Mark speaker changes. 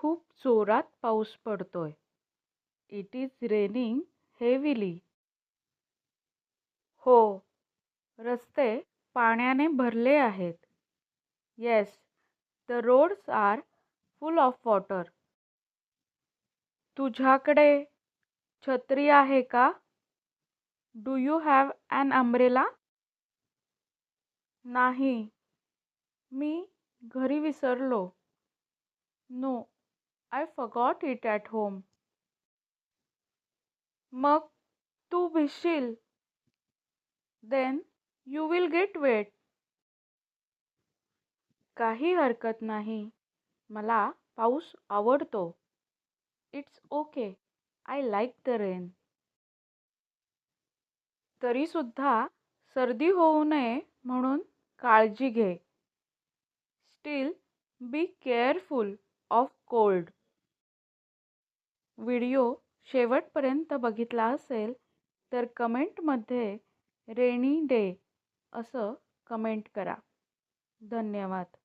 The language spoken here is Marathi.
Speaker 1: खूप जोरात पाऊस पडतोय. It is raining heavily. हो, रस्ते पाण्याने भरले आहेत. Yes, the roads are full of water. तुझ्याकडे छत्री आहे का? Do you have an umbrella? नाही, मी घरी विसरलो. No, I forgot it at home. मग तू भिजशील. Then you will get wet. काही हरकत नाही. मला पाऊस आवडतो. It's okay. I like the rain. तरीसुद्धा सर्दी होऊ नये म्हणून काळजी घे. Still be careful of cold. Video शेवटपर्यंत बघितला असेल तर कमेंटमध्ये रेनी डे असं कमेंट करा. धन्यवाद.